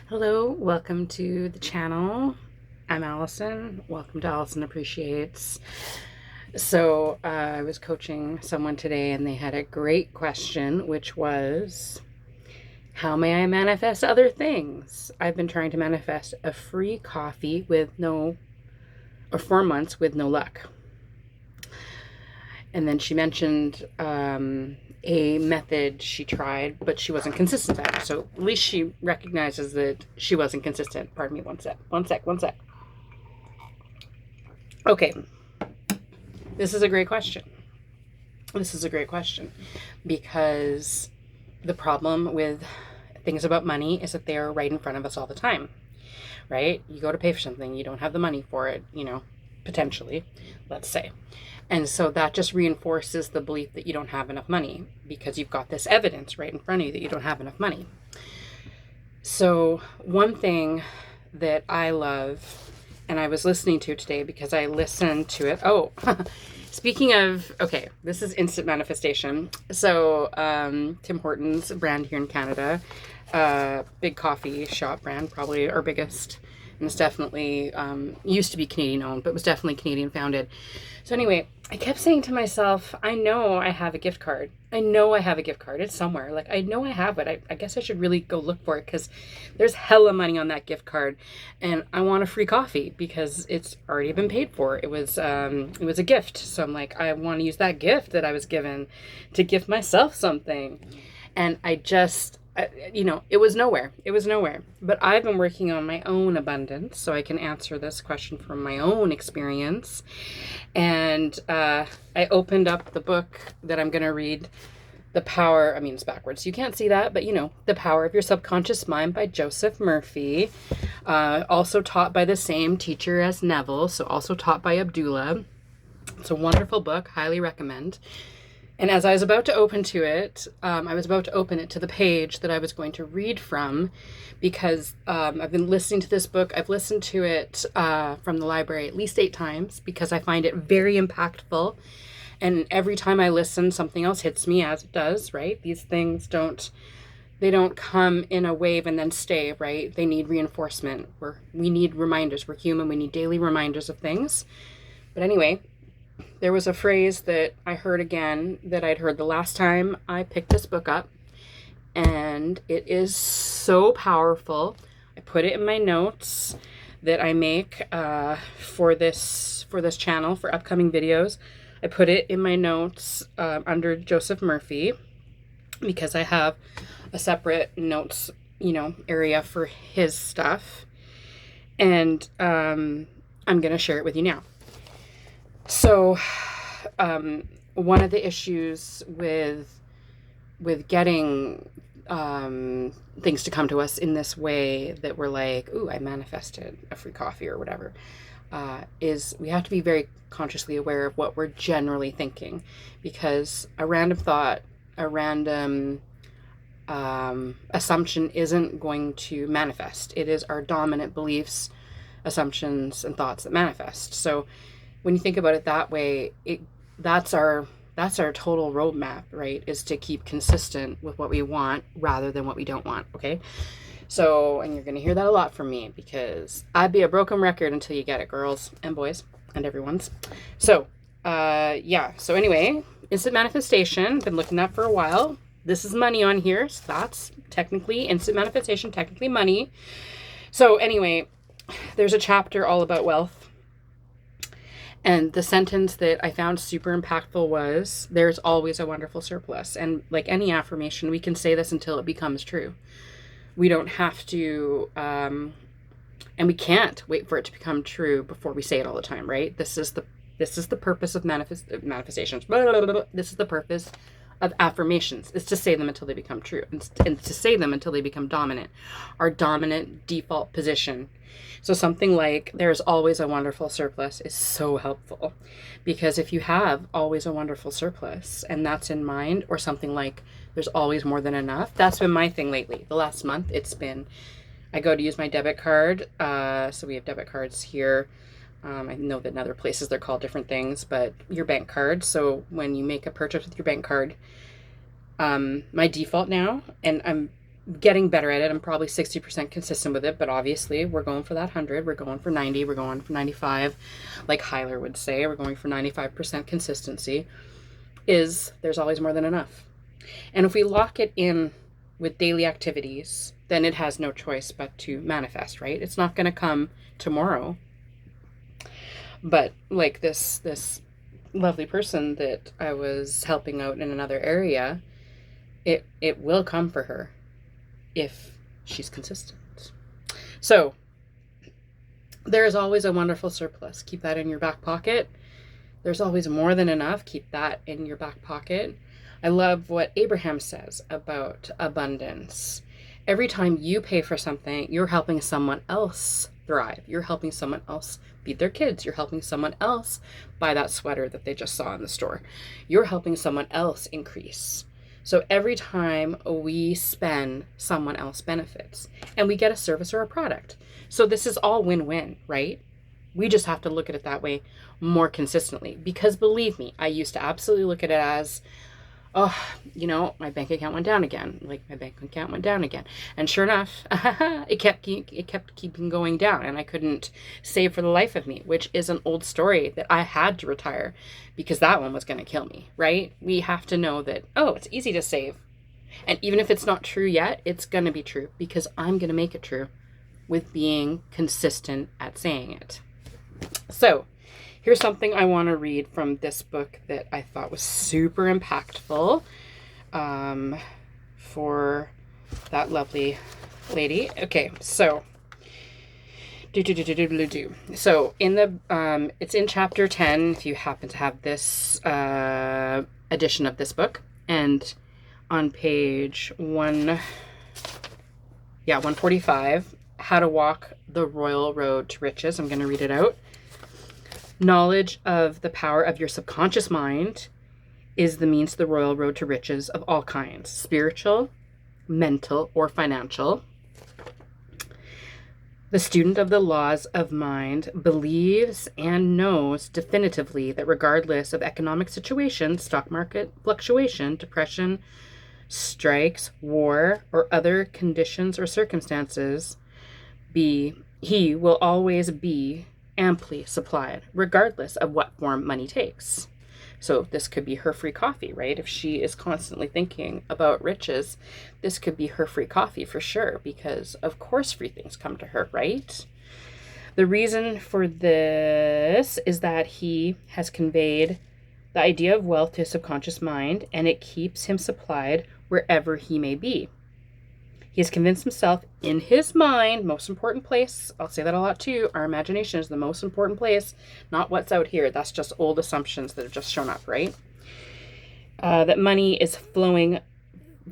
Hello, welcome to the channel. I'm Allison. Welcome to Allison Appreciates. So I was coaching someone today and they had a great question, which was, how may I manifest other things? I've been trying to manifest a free coffee or 4 months with no luck. And then she mentioned a method she tried, but she wasn't consistent at it. So at least she recognizes that she wasn't consistent. Pardon me, one sec. Okay, this is a great question. Because the problem with things about money is that they're right in front of us all the time, right? You go to pay for something, you don't have the money for it, potentially, let's say. And so that just reinforces the belief that you don't have enough money because you've got this evidence right in front of you that you don't have enough money. So one thing that I love, and I was listening to today because I listened to it. Oh, speaking of, okay, this is instant manifestation. So Tim Hortons brand here in Canada, big coffee shop brand, probably our biggest. And it's definitely used to be Canadian owned, but was definitely Canadian founded. So anyway, I kept saying to myself, I know I have a gift card. It's somewhere. Like, I know I have it. I guess I should really go look for it because there's hella money on that gift card. And I want a free coffee because it's already been paid for. It was a gift. So I'm like, I want to use that gift that I was given to gift myself something. And it was nowhere. But I've been working on my own abundance so I can answer this question from my own experience. And I opened up the book that I'm going to read, it's backwards. You can't see that, but The Power of Your Subconscious Mind by Joseph Murphy. Also taught by the same teacher as Neville, so also taught by Abdullah. It's a wonderful book, highly recommend. And as I was about to open to it, I was about to open it to the page that I was going to read from because I've been listening to this book. I've listened to it from the library at least 8 times because I find it very impactful. And every time I listen, something else hits me, as it does, right? These things don't come in a wave and then stay, right? They need reinforcement. We need reminders. We're human. We need daily reminders of things. But anyway, there was a phrase that I heard again that I'd heard the last time I picked this book up, and it is so powerful. I put it in my notes that I make for this channel for upcoming videos. I put it in my notes under Joseph Murphy because I have a separate notes area for his stuff, and I'm gonna share it with you now. So, one of the issues with getting things to come to us in this way that we're like, ooh, I manifested a free coffee or whatever, is we have to be very consciously aware of what we're generally thinking, because a random thought, a random assumption isn't going to manifest. It is our dominant beliefs, assumptions, and thoughts that manifest. So when you think about it that way, that's our total roadmap, right? Is to keep consistent with what we want rather than what we don't want, okay? So, and you're going to hear that a lot from me because I'd be a broken record until you get it, girls and boys and everyone's. So, So anyway, instant manifestation, been looking at for a while. This is money on here, so that's technically instant manifestation, technically money. So anyway, there's a chapter all about wealth. And the sentence that I found super impactful was, there's always a wonderful surplus. And like any affirmation, we can say this until it becomes true. We don't have to, and we can't wait for it to become true before we say it all the time, right? This is the purpose of manifestations. This is the purpose of affirmations, is to say them until they become true, and to say them until they become dominant, our dominant default position. So something like, there's always a wonderful surplus is so helpful, because if you have always a wonderful surplus and that's in mind, or something like there's always more than enough, that's been my thing lately. The last month, it's been, I go to use my debit card. So we have debit cards here. I know that in other places they're called different things, but your bank card. So when you make a purchase with your bank card, my default now, and getting better at it. I'm probably 60% consistent with it, but obviously we're going for that 100, we're going for 90, we're going for 95. Like Hyler would say, we're going for 95% consistency. There's always more than enough. And if we lock it in with daily activities, then it has no choice but to manifest, right? It's not going to come tomorrow. But like this lovely person that I was helping out in another area, it will come for her if she's consistent. So there is always a wonderful surplus. Keep that in your back pocket. There's always more than enough. Keep that in your back pocket. I love what Abraham says about abundance. Every time you pay for something, you're helping someone else thrive. You're helping someone else feed their kids. You're helping someone else buy that sweater that they just saw in the store. You're helping someone else increase. So every time we spend, someone else benefits, and we get a service or a product. So this is all win-win, right? We just have to look at it that way more consistently, because believe me, I used to absolutely look at it as, oh, you know, my bank account went down again. Like, my bank account went down again. And sure enough, it kept keeping going down, and I couldn't save for the life of me, which is an old story that I had to retire because that one was going to kill me, right? We have to know that, oh, it's easy to save. And even if it's not true yet, it's going to be true because I'm going to make it true with being consistent at saying it. So here's something I want to read from this book that I thought was super impactful for that lovely lady. Okay, so so in the it's in chapter 10 if you happen to have this edition of this book, and on page 145, How to Walk the Royal Road to Riches. I'm going to read it out. Knowledge of the power of your subconscious mind is the means to the royal road to riches of all kinds, spiritual, mental, or financial. The student of the laws of mind believes and knows definitively that regardless of economic situation, stock market fluctuation, depression, strikes, war, or other conditions or circumstances, he will always be amply supplied, regardless of what form money takes. So this could be her free coffee, right? If she is constantly thinking about riches, this could be her free coffee for sure, because of course free things come to her, right? The reason for this is that he has conveyed the idea of wealth to his subconscious mind, and it keeps him supplied wherever he may be. He has convinced himself in his mind, most important place, I'll say that a lot too, our imagination is the most important place, not what's out here. That's just old assumptions that have just shown up, right? That money is flowing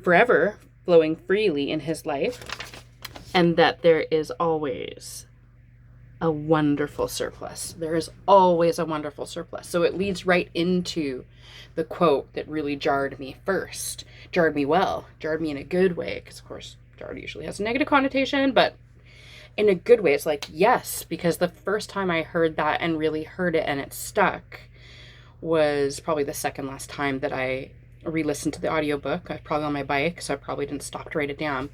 forever, flowing freely in his life, and that there is always a wonderful surplus. There is always a wonderful surplus. So it leads right into the quote that really jarred me first. Jarred me well, jarred me in a good way, because of course, jarred usually has a negative connotation, but in a good way. It's like, yes, because the first time I heard that and really heard it and it stuck was probably the second last time that I re-listened to the audiobook. I was probably on my bike, so I probably didn't stop to write it down.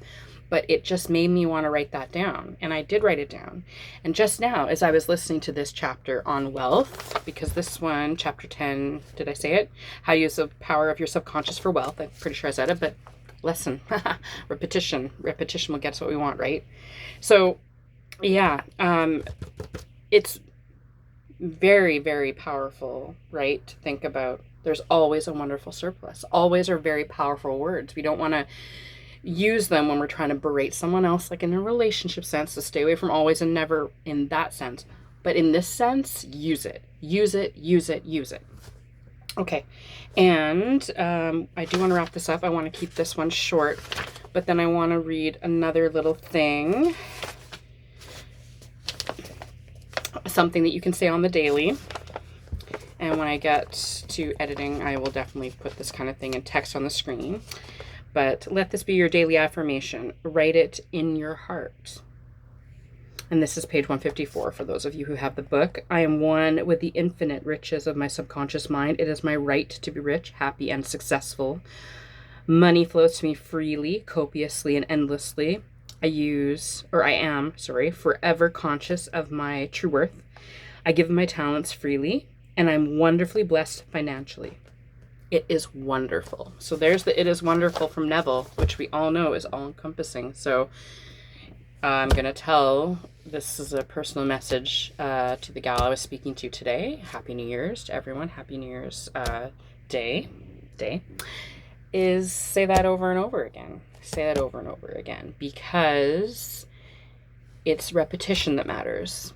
But it just made me want to write that down. And I did write it down. And just now, as I was listening to this chapter on wealth, because this one, chapter 10, did I say it? How to use the power of your subconscious for wealth. I'm pretty sure I said it, but listen, repetition will get us what we want, right? So, yeah, it's very, very powerful, right? To think about there's always a wonderful surplus. Always are very powerful words. We don't want to use them when we're trying to berate someone else, like in a relationship sense, to stay away from always and never in that sense. But in this sense, use it. Use it, use it, use it. Okay, and I do want to wrap this up. I want to keep this one short, but then I want to read another little thing. Something that you can say on the daily. And when I get to editing, I will definitely put this kind of thing in text on the screen. But let this be your daily affirmation. Write it in your heart. And this is page 154 for those of you who have the book. I am one with the infinite riches of my subconscious mind. It is my right to be rich, happy, and successful. Money flows to me freely, copiously, and endlessly. I am, forever conscious of my true worth. I give my talents freely, and I'm wonderfully blessed financially. It is wonderful. So there's the it is wonderful from Neville, which we all know is all encompassing. So I'm going to this is a personal message to the gal I was speaking to today. Happy New Year's to everyone. Happy New Year's day. Is say that over and over again. Say that over and over again, because it's repetition that matters.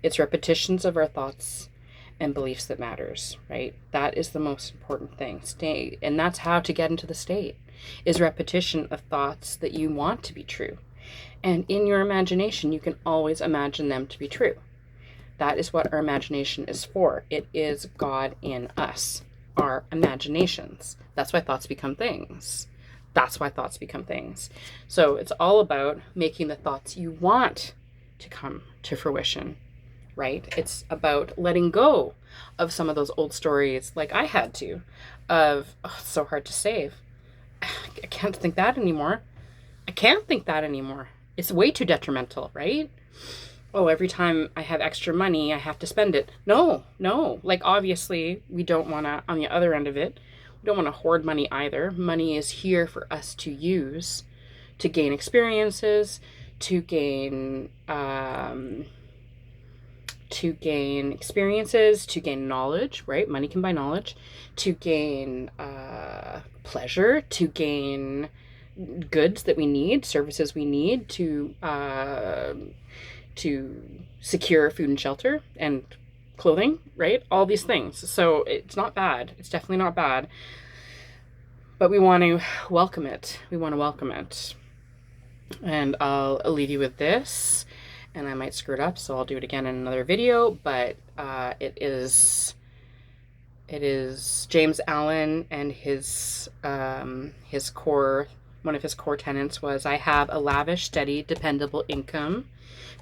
It's repetitions of our thoughts and beliefs that matters, right? That is the most important thing. And that's how to get into the state, is repetition of thoughts that you want to be true. And in your imagination, you can always imagine them to be true. That is what our imagination is for. It is God in us, our imaginations. That's why thoughts become things. So it's all about making the thoughts you want to come to fruition, right? It's about letting go of some of those old stories, like I had to, of, oh, it's so hard to save. I can't think that anymore. It's way too detrimental, right? Oh, every time I have extra money, I have to spend it. No. Like, obviously, we don't want to, on the other end of it, we don't want to hoard money either. Money is here for us to use to gain experiences, to gain knowledge, right? Money can buy knowledge, to gain pleasure, to gain goods that we need, services we need to secure food and shelter and clothing, right? All these things. So it's not bad. It's definitely not bad. But we want to welcome it. And I'll leave you with this. And I might screw it up, so I'll do it again in another video. But it is James Allen, and his core, one of his core tenets was, I have a lavish, steady, dependable income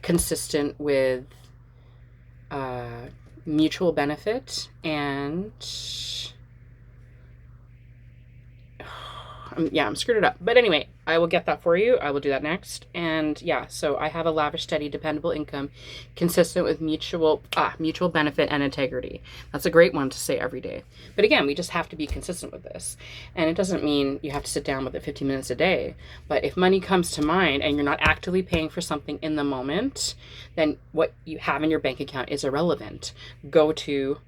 consistent with mutual benefit and I'm screwed it up. But anyway, I will get that for you. I will do that next. And yeah, so I have a lavish, steady, dependable income consistent with mutual benefit and integrity. That's a great one to say every day. But again, we just have to be consistent with this. And it doesn't mean you have to sit down with it 15 minutes a day. But if money comes to mind and you're not actively paying for something in the moment, then what you have in your bank account is irrelevant. Go to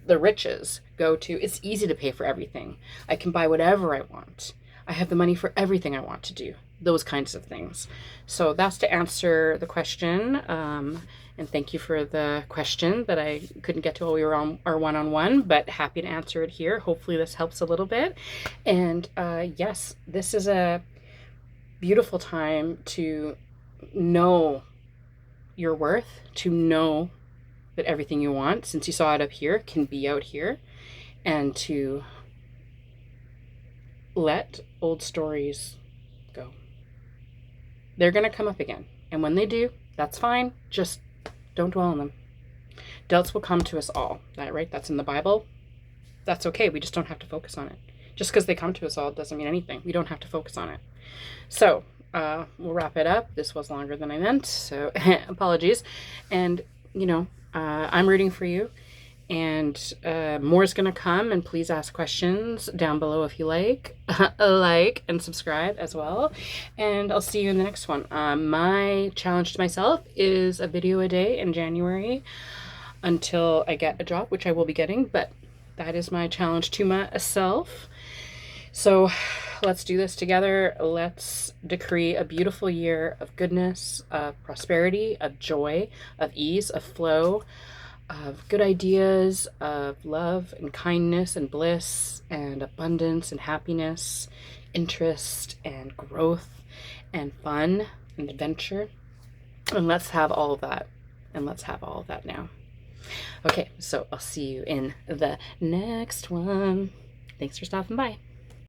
the riches. It's easy to pay for everything. I can buy whatever I want. I have the money for everything I want to do. Those kinds of things. So that's to answer the question. And thank you for the question that I couldn't get to while we were on our one-on-one, but happy to answer it here. Hopefully this helps a little bit. And yes, this is a beautiful time to know your worth, to know that everything you want, since you saw it up here, can be out here, and to let old stories go. They're going to come up again. And when they do, that's fine. Just don't dwell on them. Doubts will come to us all. Right? That's in the Bible. That's okay. We just don't have to focus on it. Just because they come to us all doesn't mean anything. We don't have to focus on it. So we'll wrap it up. This was longer than I meant, so apologies. And, I'm rooting for you. And more is going to come, and please ask questions down below if you like. Like and subscribe as well. And I'll see you in the next one. My challenge to myself is a video a day in January until I get a job, which I will be getting. But that is my challenge to myself. So let's do this together. Let's decree a beautiful year of goodness, of prosperity, of joy, of ease, of flow, of good ideas, of love and kindness and bliss and abundance and happiness, interest and growth and fun and adventure. And let's have all of that. And let's have all of that now. Okay, so I'll see you in the next one. Thanks for stopping by.